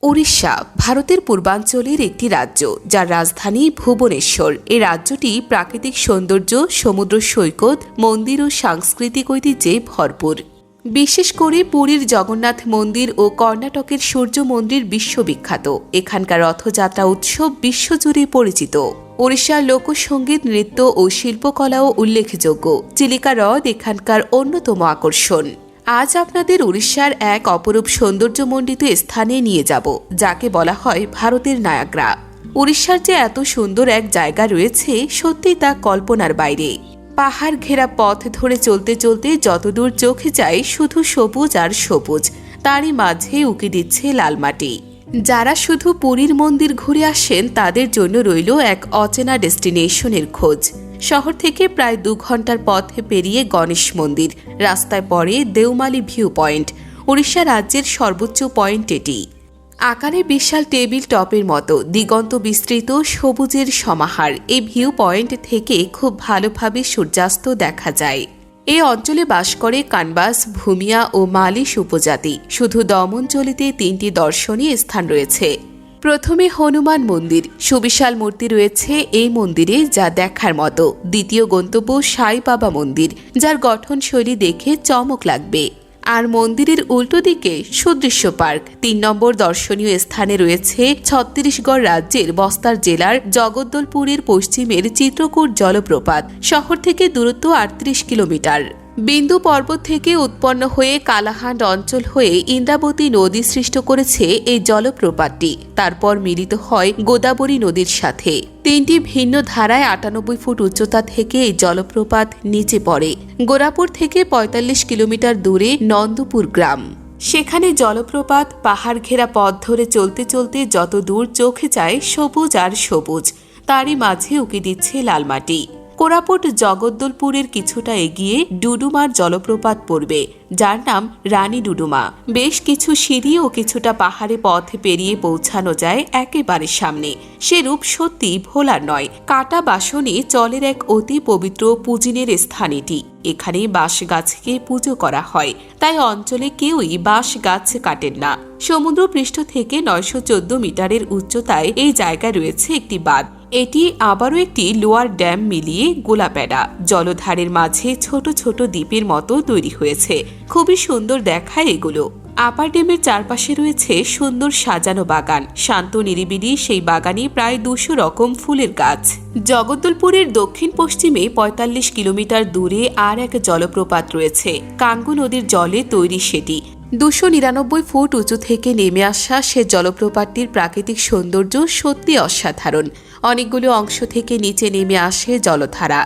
ওড়িশা ভারতের পূর্বাঞ্চলের একটি রাজ্য যার রাজধানী ভুবনেশ্বর। এই রাজ্যটি প্রাকৃতিক সৌন্দর্য, সমুদ্র সৈকত, মন্দির ও সাংস্কৃতিক ঐতিহ্যে ভরপুর। বিশেষ করে পুরীর জগন্নাথ মন্দির ও কর্ণাটকের সূর্য মন্দির বিশ্ববিখ্যাত। এখানকার রথযাত্রা উৎসব বিশ্বজুড়ে পরিচিত। ওড়িশার লোকসঙ্গীত, নৃত্য ও শিল্পকলাও উল্লেখযোগ্য। চিলিকা হ্রদ এখানকার অন্যতম আকর্ষণ। আজ আপনাদের উড়িষ্যার এক অপরূপ সৌন্দর্যমণ্ডিত স্থানে নিয়ে যাব, যাকে বলা হয় ভারতের নায়াগ্রা। উড়িষ্যার যে এত সুন্দর এক জায়গা রয়েছে, সত্যি তা কল্পনার বাইরে। পাহাড় ঘেরা পথ ধরে চলতে চলতে যতদূর চোখে যায় শুধু সবুজ আর সবুজ, তারই মাঝে উকি দিচ্ছে লাল মাটি। যারা শুধু পুরীর মন্দির ঘুরে আসেন তাদের জন্য রইল এক অচেনা ডেস্টিনেশনের খোঁজ। শহর থেকে প্রায় 2 ঘন্টার পথ পেরিয়ে গণেশ মন্দির, রাস্তায় পড়ে দেওমালি ভিউ পয়েন্ট। ওড়িশা রাজ্যের সর্বোচ্চ পয়েন্ট এটি। আকারে বিশাল টেবিল টপের মতো, দিগন্ত বিস্তৃত, সবুজের সমাহার। এই ভিউ পয়েন্ট থেকে খুব ভালোভাবে সূর্যাস্ত দেখা যায়। এই অঞ্চলে বাস করে কানবাস, ভূমিয়া ও মালিশ উপজাতি। শুধু দমনচলিতে 3টি দর্শনীয় স্থান রয়েছে। প্রথমে হনুমান মন্দির। সুবিশাল মূর্তি রয়েছে এই মন্দিরে, যা দেখার মতো। দ্বিতীয় গন্তব্য সাই বাবা মন্দির, যার গঠনশৈলী দেখে চমক লাগবে। আর মন্দিরের উল্টো দিকে সুদৃশ্য পার্ক। 3 নম্বর দর্শনীয় স্থানে রয়েছে ছত্তিশগড় রাজ্যের বস্তার জেলার জগদ্দলপুরের পশ্চিমের চিত্রকূট জলপ্রপাত। শহর থেকে দূরত্ব 38 কিলোমিটার। বিন্দু পর্বত থেকে উৎপন্ন হয়ে কালাহান্ড অঞ্চল হয়ে ইন্দ্রাবতী নদী সৃষ্ট করেছে এই জলপ্রপাতটি। তারপর মিলিত হয় গোদাবরী নদীর সাথে। 3টি ভিন্ন ধারায় 98 ফুট উচ্চতা থেকে এই জলপ্রপাত নিচে পড়ে। গোরাপুর থেকে 45 কিলোমিটার দূরে নন্দপুর গ্রাম। সেখানে জলপ্রপাত, পাহাড় ঘেরা পথ ধরে চলতে চলতে যত দূর চোখে যায় সবুজ আর সবুজ, তারই মাঝে উকি দিচ্ছে লাল মাটি। কোরাপুট জগদ্দলপুরের কিছুটা এগিয়ে ডুডুমার জলপ্রপাত পড়বে, যার নাম রানী ডুডুমা। বেশ কিছু সিঁড়ি ও কিছুটা পাহাড়ে পথ পেরিয়ে পৌঁছানো যায় একেবারে সামনে। সে রূপ সত্যি ভোলার নয়। কাটা বাসনে জলের এক অতি পবিত্র পূজনের স্থান এটি। এখানে বাঁশ গাছকে পুজো করা হয়, তাই অঞ্চলে কেউই বাঁশ গাছ কাটেন না। সমুদ্র পৃষ্ঠ থেকে 914 মিটারের উচ্চতায় এই জায়গায় রয়েছে একটি বাঁধ। এটি আবারও একটি লোয়ার ড্যাম মিলিয়ে গোলাপেড়া। জলধারের মাঝে ছোট ছোট দ্বীপের মতো তৈরি হয়েছে। খুবই সুন্দর দেখায় এগুলো। আপার ড্যামের চারপাশে রয়েছে সুন্দর সাজানো বাগান। শান্ত নিরিবিলি সেই বাগানে প্রায় 200 রকম ফুলের গাছ। জগদ্দলপুরের দক্ষিণ পশ্চিমে 45 কিলোমিটার দূরে আর এক জলপ্রপাত রয়েছে। কাঙ্গু নদীর জলে তৈরি সেটি। 299 ফুট উঁচু থেকে নেমে আসা সে জলপ্রপাতটির প্রাকৃতিক সৌন্দর্য সত্যি অসাধারণ। অনেকগুলো অংশ থেকে নিচে নেমে আসে জলধারা।